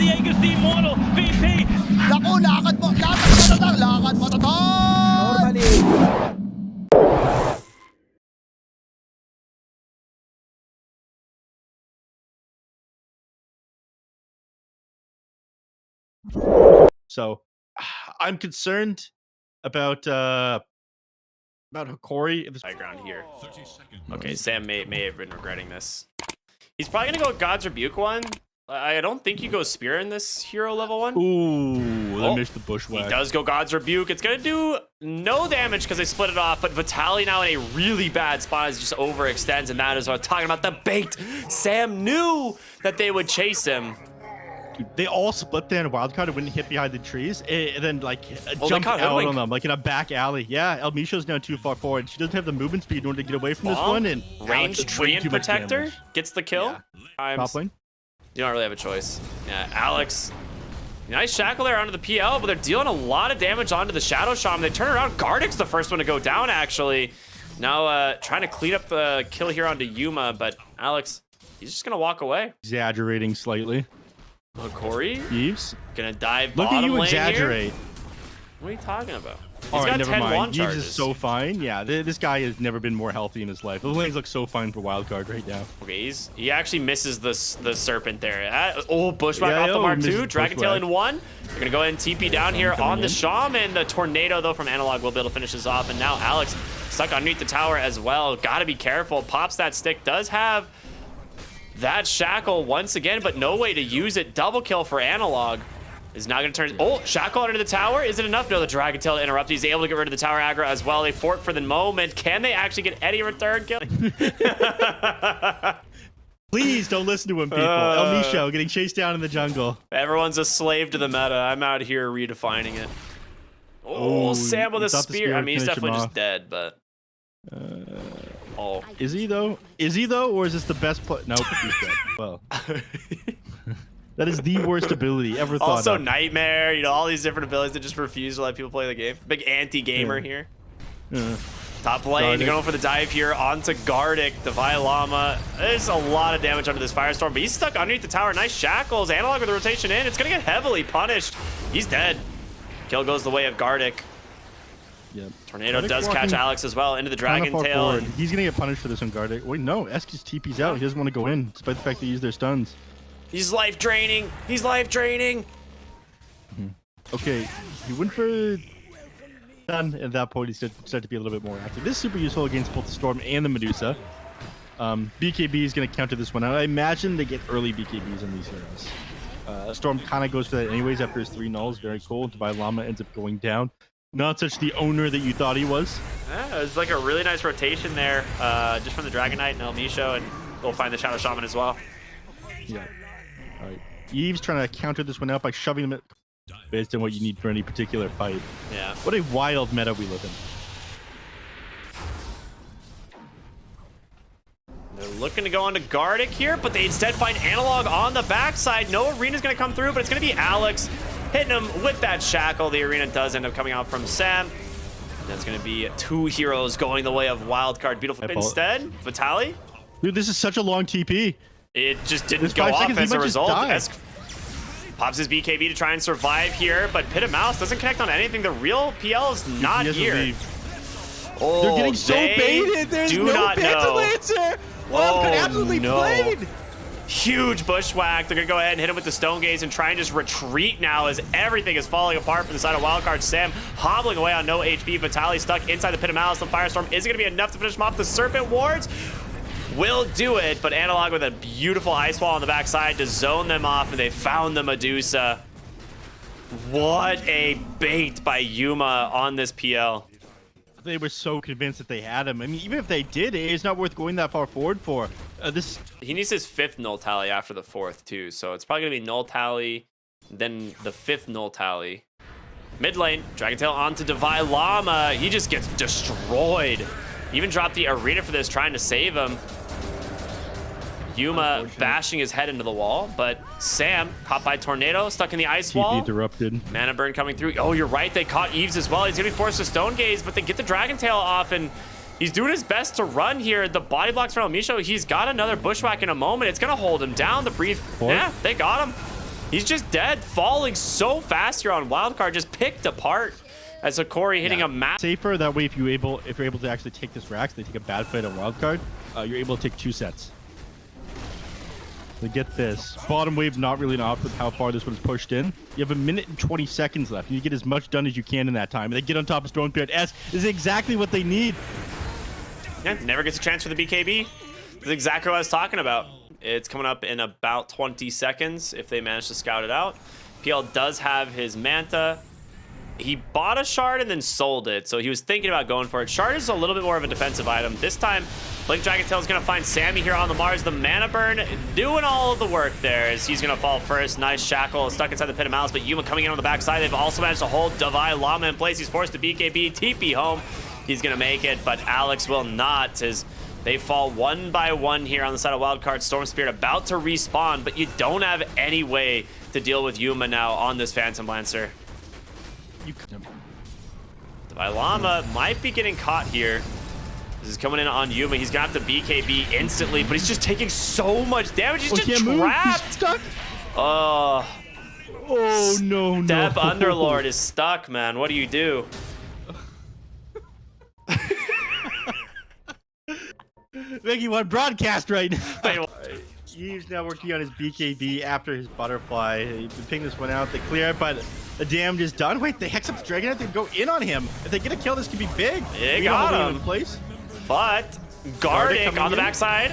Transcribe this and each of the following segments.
Diego si Immortal, VP. Naku, lakad mo tatang, lakad mo tatang! Normally. So I'm concerned about Hokori. If it's Background here. Okay, Sam may have been regretting this. He's probably gonna go God's Rebuke one. I don't think you go Spear in this hero level one. ooh, Oh, they missed the bushwhack. He does go God's Rebuke. It's gonna do no damage because they split it off, but Vitaly now in a really bad spot as he just overextends, and that is what I'm talking about, the bait. Sam knew that they would chase him. Dude, they all split there in Wildcard and went and hit behind the trees, and then like Oh, jumped caught out Hoodwink. on them like in a back alley. Yeah, Elmisha's now too far forward. She doesn't have the movement speed in order to get away from this Bomb, one. And Range Alex is way Treant too much Protector damage. gets the kill. Top lane. You don't really have a choice. Yeah, Alex. Nice shackle there onto the PL, but they're dealing a lot of damage onto the Shadow Shaman. They turn around. Gardick's the first one to go down, actually. Now trying to clean up the kill here onto Yuma, but Alex, he's just going to walk away. Exaggerating slightly. Hokori Yves, going to dive look bottom at you lane exaggerate. Here. What are you talking about? He's All right, got never 10 mind. wand Yves charges. is so fine. Yeah, this guy has never been more healthy in his life. The lanes look so fine for Wildcard right now. Okay, he actually misses the Serpent there. Bushwhack Yeah, off the Mark misses 2. the Dragon Tail Bushwhack. in 1. They're going to go ahead and TP down here coming on the in. Shaman. The Tornado, though, from Analog will be able to finish this off. And now Alex stuck underneath the tower as well. Got to be careful. Pops that stick. Does have that shackle once again, but no way to use it. Double kill for Analog. Is now going to turn. Oh, shackle under the tower. Is it enough? No, the Dragon Tail to interrupt. He's able to get rid of the tower aggro as well. They fort for the moment. Can they actually get Eddie a return kill? Please don't listen to him, people. El Nisho getting chased down in the jungle. Everyone's a slave to the meta. I'm out here redefining it. Oh, Sam with a thought the spear. spear I would mean, he's finish him definitely just off. dead, but. Oh. Is he though? Is he though, or is this the best play? Nope, he's dead. Well, that is the worst ability ever thought Also, of. Nightmare, you know, all these different abilities that just refuse to let people play the game. Big anti-gamer here. Top lane, Gardick. going for the dive here onto Gardick, the Llama. There's a lot of damage under this Firestorm, but he's stuck underneath the tower. Nice shackles. Analog with the rotation in. It's going to get heavily punished. He's dead. Kill goes the way of Gardick. Yep. Tornado Gardick does catch walking Alex as well into the kinda Dragon far Tail. forward. And He's gonna get punished for this on Gardick. Wait, no, Esk just TP's out. He doesn't want to go in, despite the fact they use their stuns. he's life draining. He's life draining. Okay, he went for stun. At that point, he started to be a little bit more active. This is super useful against both the Storm and the Medusa. BKB is going to counter this one out. I imagine they get early BKBs on these heroes. Storm kind of goes for that anyways after his 3 nulls. Very cool. Divine Llama ends up going down. Not such the owner that you thought he was. Yeah, it was like a really nice rotation there, just from the Dragon Knight and El Nisho, and we'll find the Shadow Shaman as well. Yeah. All right. Yves trying to counter this one out by shoving them based on what you need for any particular fight. Yeah. What a wild meta we live in. They're looking to go on to Gardick here, but they instead find Analog on the backside. No arena's going to come through, but it's going to be Alex hitting him with that shackle. The arena does end up coming out from Sam. And that's going to be 2 heroes going the way of Wildcard. Beautiful. Instead, Vitaly, Dude, this is such a long TP. it just didn't There's go 5 off seconds, he as a might just result. die. Esk pops his BKB to try and survive here, but Pit of Mouse doesn't connect on anything. The real PL is not He has to here. leave. Oh, They're getting so they baited. There's do no not know. Pentalancer. Wildcard absolutely no. played. Huge bushwhack. They're gonna go ahead and hit him with the Stone Gaze and try and just retreat now as everything is falling apart from the side of Wildcard. Sam hobbling away on no HP. Vitaly stuck inside the Pit of Malice. The Firestorm isn't gonna be enough to finish him off. The Serpent Wards will do it, but Analog with a beautiful Ice Wall on the backside to zone them off, and they found the Medusa. What a bait by Yuma on this PL. They were so convinced that they had him. I mean, even if they did, it's not worth going that far forward for. This He needs his 5th null tally after the 4th too, so it's probably gonna be null tally, then the 5th null tally. Mid lane, Dragon Tail onto Divine Llama. He just gets destroyed. Even dropped the arena for this, trying to save him. Yuma bashing his head into the wall, but Sam caught by Tornado, stuck in the ice TP wall. interrupted. Mana burn coming through. Oh, you're right. They caught Yves as well. He's gonna be forced to Stone Gaze, but they get the Dragon Tail off, and he's doing his best to run here. The body blocks from El Misho. He's got another bushwhack in a moment. It's gonna hold him down. The breathe. Yeah, they got him. He's just dead, falling so fast here on Wildcard, just picked apart as Hokori hitting a map. Safer that way if you're able to actually take this Rax, they take a bad fight on Wildcard, you're able to take 2 sets. So get this. Bottom wave not really an off with how far this one is pushed in. You have 1 minute and 20 seconds left. You get as much done as you can in that time. And they get on top of Storm Spirit. S is exactly what they need. Yeah, never gets a chance for the BKB. That's exactly what I was talking about. It's coming up in about 20 seconds if they manage to scout it out. PL does have his Manta. He bought a Shard and then sold it, so he was thinking about going for it. Shard is a little bit more of a defensive item. This time, Blink Dragontail is going to find Sammy here on the Mars. The Mana Burn doing all of the work there as he's going to fall first. Nice Shackle stuck inside the Pit of Malice, but Yuma coming in on the backside. They've also managed to hold Divine Llama in place. He's forced to BKB, TP home. He's going to make it, but Alex will not as they fall 1 by 1 here on the side of Wildcard. Storm Spirit about to respawn, but you don't have any way to deal with Yuma now on this Phantom Lancer. Divine Llama might be getting caught here. This is coming in on Yuma. He's gonna have to BKB instantly, but he's just taking so much damage. He's just trapped. He's stuck. Oh no. Step Underlord is stuck, man. What do you do? Make you want broadcast right now. He's now working on his BKB after his butterfly. He's been picking this one out. They clear it, but the damage is done. Wait, they hex up the Dragon. They go in on him. If they get a kill, this could be big. They got him. In place. But Gardic on the backside.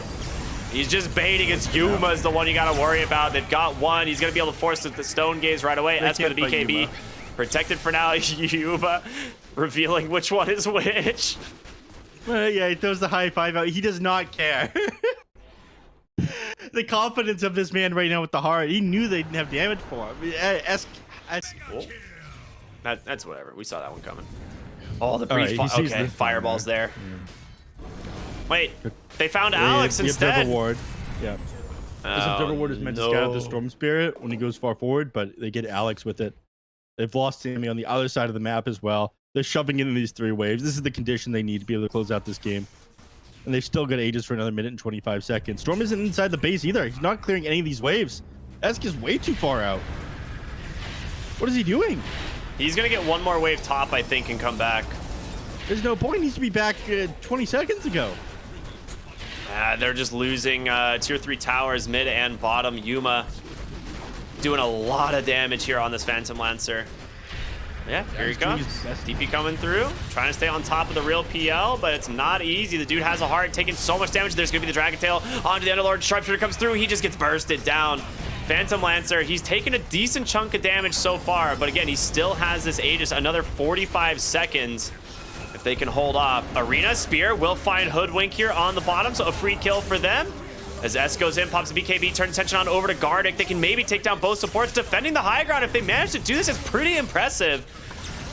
He's just baiting. It's Yuma is the one you got to worry about. They've got one. He's going to be able to force the Stone Gaze right away. That's going to BKB. Protected for now. Yuma revealing which one is which. Yeah, he throws the high five out. He does not care. The confidence of this man right now with the heart. He knew they didn't have damage for him. That's whatever. We saw that one coming. Oh, the breeze. Okay, fireball's there. Yeah. Wait, they found Alex instead. Observer Ward. Yeah. This Observer Ward is meant to scatter the Storm Spirit when he goes far forward, but they get Alex with it. They've lost Sammy on the other side of the map as well. They're shoving in these 3 waves. This is the condition they need to be able to close out this game. And they've still got Aegis for another 1 minute and 25 seconds. Storm isn't inside the base either. He's not clearing any of these waves. Esk is way too far out. What is he doing? He's going to get 1 more wave top, I think, and come back. There's no point. He needs to be back 20 seconds ago. They're just losing tier 3 towers, mid and bottom. Yuma doing a lot of damage here on this Phantom Lancer. Yeah, here he comes. DP coming through, trying to stay on top of the real PL, but it's not easy. The dude has a heart, taking so much damage. There's going to be the Dragon Tail onto the Underlord. Sharpshooter comes through. He just gets bursted down. Phantom Lancer, he's taken a decent chunk of damage so far, but again, he still has this Aegis another 45 seconds if they can hold off. Arena Spear will find Hoodwink here on the bottom, so a free kill for them. As S goes in, pops a BKB, turns attention on over to Gardic. They can maybe take down both supports. Defending the high ground, if they manage to do this, it's pretty impressive.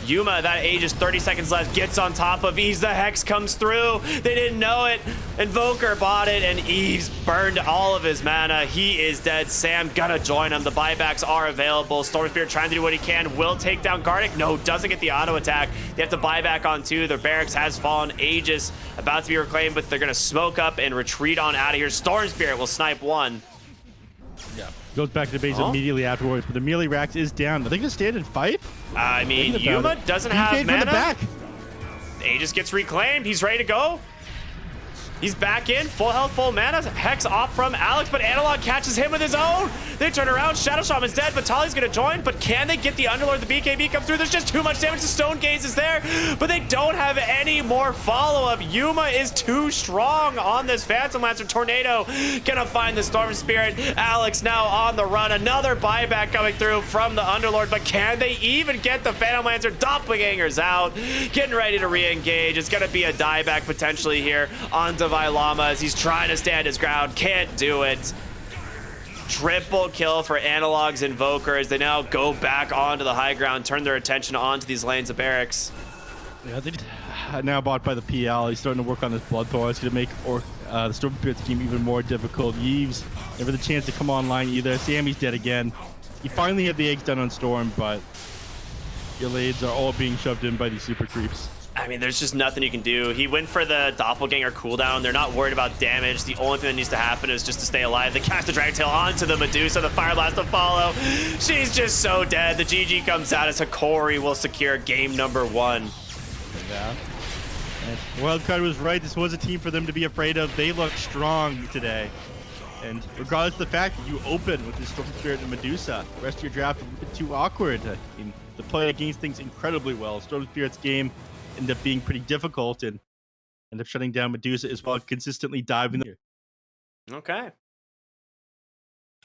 Yuma, that Aegis, 30 seconds left, gets on top of Eves. The Hex comes through. They didn't know it. Invoker bought it, and Eves burned all of his mana. He is dead. Sam gonna join him. The buybacks are available. Storm Spirit trying to do what he can. Will take down Gardic. No, doesn't get the auto attack. They have to buy back on 2. Their barracks has fallen. Aegis about to be reclaimed, but they're gonna smoke up and retreat on out of here. Storm Spirit will snipe 1. Yeah. Goes back to the base immediately afterwards, but the melee Rax is down. Are they gonna stand and fight? I mean, Yuma doesn't have mana. The back. Aegis gets reclaimed. He's ready to go. He's back in, full health, full mana. Hex off from Alex, but Analog catches him with his own. They turn around. Shadow Shaman's dead. Vitali's going to join, but can they get the Underlord? The BKB come through. There's just too much damage. The Stone Gaze is there, but they don't have any more follow-up. Yuma is too strong on this Phantom Lancer. Tornado gonna find the Storm Spirit. Alex now on the run. Another buyback coming through from the Underlord, but can they even get the Phantom Lancer? Doppelganger's out, getting ready to re-engage. It's gonna be a dieback potentially here on Divine Llama as he's trying to stand his ground. Can't do it. Triple kill for Analog's Invoker as they now go back onto the high ground, turn their attention onto these lanes of barracks. Yeah, they now bought by the PL. He's starting to work on this Blood Power. He's going to make the Storm Spirit scheme even more difficult. Yves never the chance to come online either. Sammy's dead again. You finally have the eggs done on Storm, but your lades are all being shoved in by these super creeps. I mean, there's just nothing you can do. He went for the doppelganger cooldown. They're not worried about damage. The only thing that needs to happen is just to stay alive. They cast the Dragon Tail onto the Medusa. The Fire Blast to follow. She's just so dead. The GG comes out as Hokori will secure game number 1. Yeah. Wildcard was right. This was a team for them to be afraid of. They look strong today. And regardless of the fact that you open with this Storm Spirit and Medusa, the rest of your draft is a bit too awkward. I mean, the play against things incredibly well. Storm Spirit's game ended up being pretty difficult and end up shutting down Medusa as well, consistently diving there. Okay.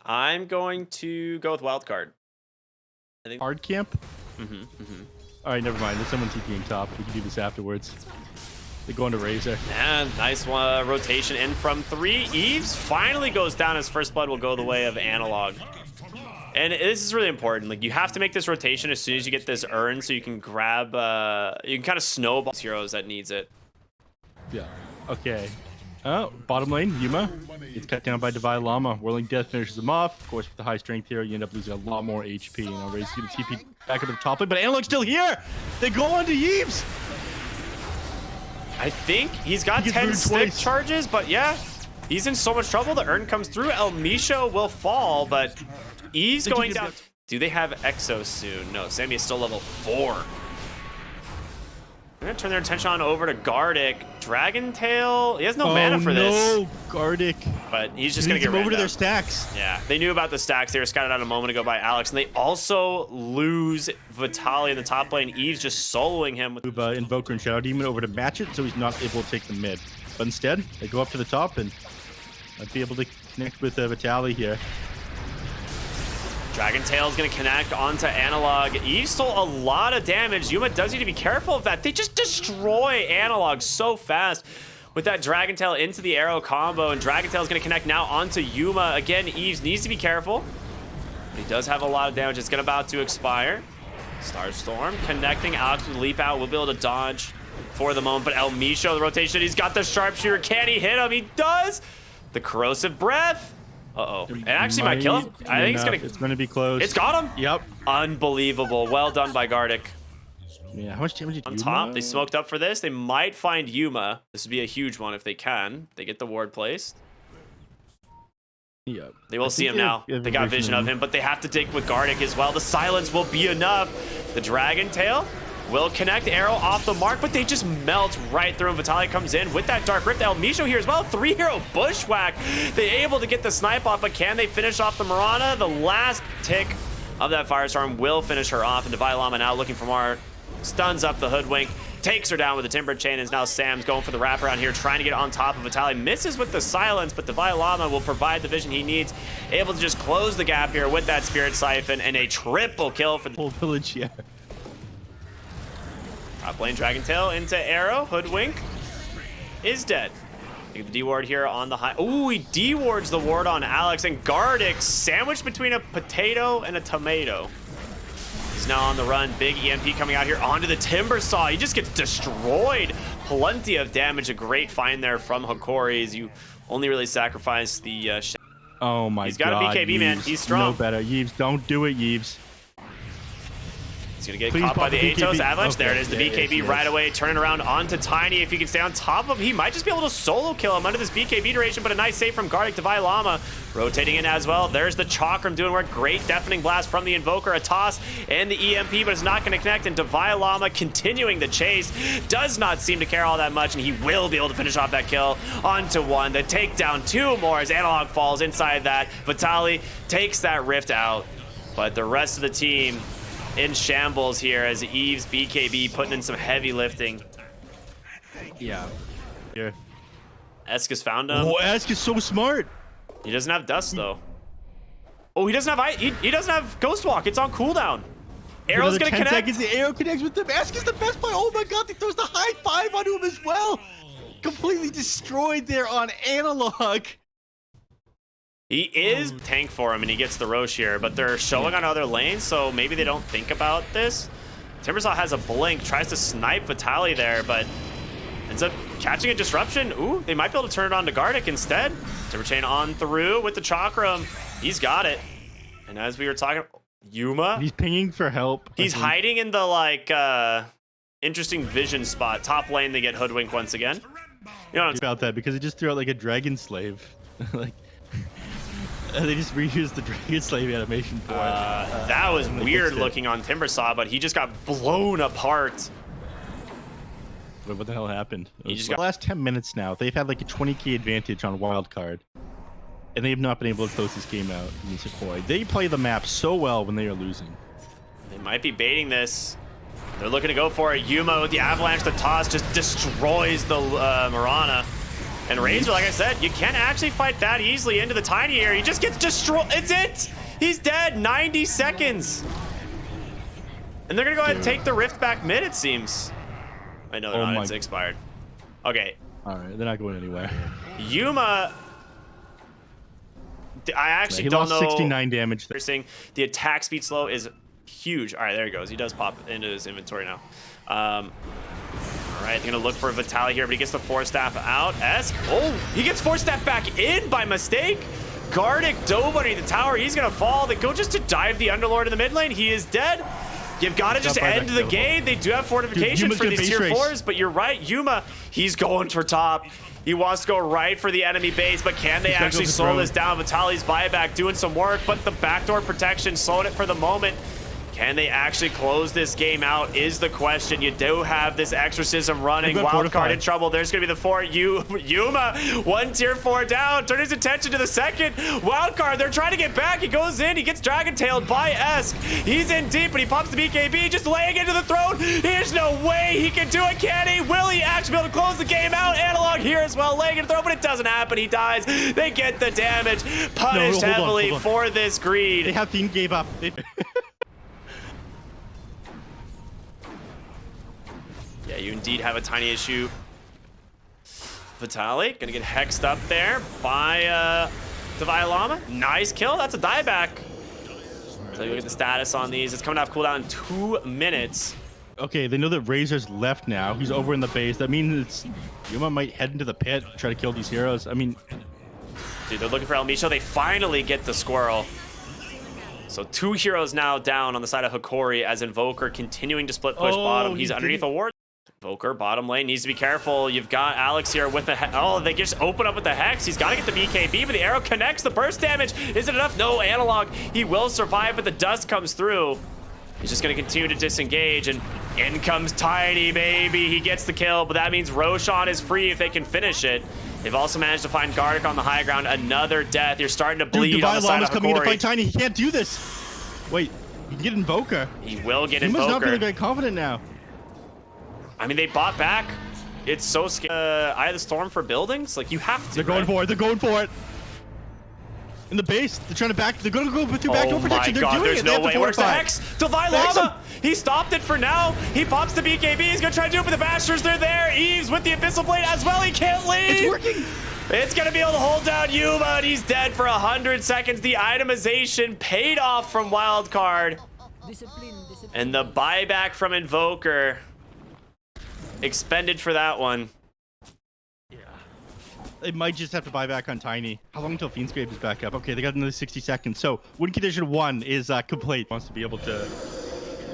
I'm going to go with Wildcard. I think Hard camp? All right, never mind. There's someone TPing top. We can do this afterwards. They go into Razor. And nice rotation in from 3. Eves finally goes down. His first blood will go the way of Analog. And this is really important. Like, you have to make this rotation as soon as you get this urn so you can grab, you can kind of snowball heroes that needs it. Yeah. Okay. Oh, bottom lane, Yuma. It's cut down by Divine Llama. Whirling Death finishes him off. Of course, with the high strength here, you end up losing a lot more HP. You know, Razor's going to TP back up to the top lane, but Analog's still here. They go on to Yves. I think he's got He gets 10 ruined stick twice. charges, but yeah, he's in so much trouble. The urn comes through. El Misho will fall, but Eve's going down. Do they have Exo soon? No, Sammy is still level 4. They're going to turn their attention on over to Gardic. Dragon Tail, he has no mana for this. No, Gardic. But he's just going to get over ran to their down. stacks. Yeah, they knew about the stacks. They were scouted out a moment ago by Alex, and they also lose Vitaly in the top lane. Eve's just soloing him with Move Invoker and Shadow Demon over to match it, so he's not able to take the mid. But instead, they go up to the top and might be able to connect with Vitaly here. Dragon Tail is going to connect onto Analog. Eve stole a lot of damage. Yuma does need to be careful of that. They just destroy Analog so fast with that Dragon Tail into the arrow combo, and Dragon Tail is going to connect now onto Yuma. Again, Eve needs to be careful, but he does have a lot of damage. It's about to expire. Starstorm connecting. Alex with leap out. We'll be able to dodge for the moment, but El Misho, the rotation. He's got the sharpshooter. Can he hit him? He does. The corrosive breath. Uh-oh. It actually might kill him. I think it's gonna be close. It's got him. Yep. Unbelievable. Well done by Gardic. Yeah, how much damage did On Yuma? top, they smoked up for this. They might find Yuma. This would be a huge one if they can. They get the ward placed. Yep. They will see him now. They got vision of him, but they have to dig with Gardic as well. The silence will be enough. The Dragon Tail will connect. Arrow off the mark, but they just melt right through him. Vitaly comes in with that Dark Rift. El Misho here as well. 3-hero bushwhack. They able to get the snipe off, but can they finish off the Mirana? The last tick of that Firestorm will finish her off, and Divine Llama now looking for more. Stuns up the Hoodwink. Takes her down with the Timber Chain, and now Sam's going for the wraparound here, trying to get on top of Vitaly. Misses with the silence, but Divine Llama will provide the vision he needs. Able to just close the gap here with that Spirit Siphon, and a triple kill for the Whole village, yeah. top lane. Dragon Tail into Arrow. Hoodwink is dead. Get the D-ward here on the high. Ooh, he D-wards the ward on Alex, and Gardic sandwiched between a potato and a tomato. He's now on the run. Big EMP coming out here onto the Timber Saw. He just gets destroyed. Plenty of damage. A great find there from Hokori, as you only really sacrifice the Oh my god. He's got a BKB, man. Yves. He's strong. No better. Yves, don't do it, Yves. He's gonna get Please caught by pop the the Atos BKB. Avalanche. Okay, There it is, the yeah, BKB yes, right yes. away. Turning around onto Tiny. If he can stay on top of him, he might just be able to solo kill him under this BKB duration, but a nice save from Gardic. Divine Llama rotating in as well. There's the Chakram doing work. Great deafening blast from the Invoker. A toss and the EMP, but it's not gonna connect, and Divine Llama continuing the chase. Does not seem to care all that much, and he will be able to finish off that kill onto one. The takedown, 2 more as Analog falls inside that. Vitaly takes that Rift out, but the rest of the team in shambles here as Eve's BKB putting in some heavy lifting. Yeah. Here. Eska's found him. Oh, Ask is so smart. He doesn't have dust though. Oh, he doesn't have he doesn't have Ghost Walk. It's on cooldown. Arrow's gonna 10 connect. seconds, the arrow connects with them. Ask is the best player. Oh my god, he throws the high five onto him as well. Completely destroyed there on Analog. He is tank for him, and he gets the Roche here, but they're showing on other lanes, so maybe they don't think about this. Timbersaw has a blink, tries to snipe Vitaly there, but ends up catching a disruption. Ooh, they might be able to turn it on to Gardic instead. Timber Chain on through with the Chakram. He's got it. And as we were talking, Yuma, He's pinging for help. he's hiding in the like interesting vision spot. Top lane, they get hoodwinked once again. You know, About that because he just threw out like a dragon slave. Like they just reused the dragon slave animation for it. that was weird looking on Timbersaw, but he just got blown apart. Wait, what the hell happened? He just The last 10 minutes now, they've had like a 20k advantage on Wildcard. And they have not been able to close this game out against Hokori. They play the map so well when they are losing. They might be baiting this. They're looking to go for it. Yuma with the avalanche, the toss just destroys the Mirana. And Razor, like I said, you can't actually fight that easily into the tiny area. He just gets destroyed. It's it. He's dead. 90 seconds. And they're gonna go ahead and take the rift back mid, it seems. I know they're not. It's expired. Okay. All right, they're not going anywhere. Yuma. I actually don't know. 69 damage. They're saying the attack speed slow is huge. All right, there he goes. He does pop into his inventory now. All right, they're gonna look for Vitaly here, but he gets the force staff out. Oh, he gets force staff back in by mistake. Gardic dove underneath the tower. He's gonna fall. They go just to dive the Underlord in the mid lane. He is dead. You've got to just end the game. They do have fortification for these tier 4s, but you're right. Yuma, he's going for top. He wants to go right for the enemy base, but can they actually slow this down? Vitaly's buyback doing some work, but the backdoor protection slowed it for the moment. Can they actually close this game out is the question. You do have this exorcism running. Wildcard in trouble. There's going to be the 4. Yuma, 1 tier 4 down. Turn his attention to the second. Wildcard, they're trying to get back. He goes in. He gets dragon-tailed by Esk. He's in deep, but he pops the BKB, just laying into the throne. There's no way he can do it, can he? Will he actually be able to close the game out? Analog here as well, laying into the throne, but it doesn't happen. He dies. They get the damage. Punished heavily for this greed. They have team gave up. Yeah, you indeed have a tiny issue. Vitaly gonna get hexed up there by Divine Llama. Nice kill. That's a dieback. So you look at the status on these. It's coming off cooldown in 2 minutes. Okay, they know that Razor's left now. He's over in the base. That means Yuma might head into the pit, try to kill these heroes. I mean, dude, they're looking for El Micho. They finally get the squirrel. So 2 heroes now down on the side of Hokori as Invoker continuing to split push bottom. He's underneath a ward. Invoker, bottom lane, needs to be careful. You've got Alex here with the oh, they just open up with the Hex. He's got to get the BKB, but the arrow connects. The burst damage. Is it enough? No, Analog. He will survive, but the dust comes through. He's just going to continue to disengage, and in comes Tiny, baby. He gets the kill, but that means Roshan is free if they can finish it. They've also managed to find Gardic on the high ground. Another death. You're starting to bleed on the side of Hokori. Coming in to fight Tiny. He can't do this. Wait, he can get Invoker. He will get He Invoker. must not be very confident now. I mean, they bought back. It's so scary. Eye of the Storm for buildings? Like, you have to. They're going for it. They're going for it. In the base, they're trying to back. They're going to go through backdoor protection. They're doing there's it. no way. Where's the Hex? Divine Llama. He stopped it for now. He pops the BKB. He's going to try to do it, but the Bashers, they're there. Eves with the Abyssal Blade as well. He can't leave. It's working. It's going to be able to hold down Yuma, and he's dead for 100 seconds. The itemization paid off from Wildcard. And the buyback from Invoker expended for that one. Yeah. They might just have to buy back on Tiny. How long until Fiend's is back up? Okay, they got another 60 seconds. So win condition 1 is complete. Wants to be able to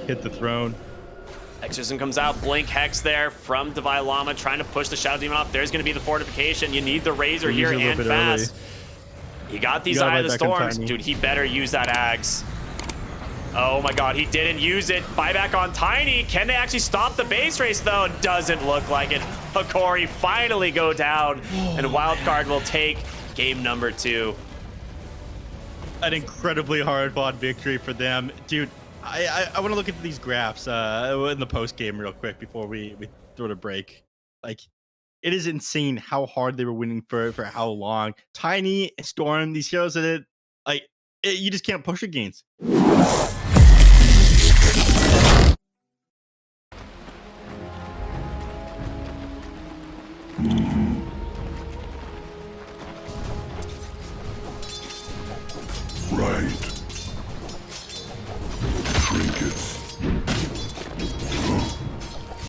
hit the throne. Exorcism comes out. Blink Hex there from Divine Llama, trying to push the Shadow Demon off. There's going to be the fortification. You need the Razor here and fast. You got these Eye of the Storms. Dude, he better use that Axe. Oh my god, he didn't use it. Buyback on Tiny. Can they actually stop the base race, though? Doesn't look like it. Hokori finally go down, and Wildcard will take game number 2. An incredibly hard-fought victory for them. Dude, I want to look at these graphs in the post-game real quick before we throw it a break. Like, it is insane how hard they were winning for how long. Tiny, Storm, these heroes that it, like, you just can't push against. Right.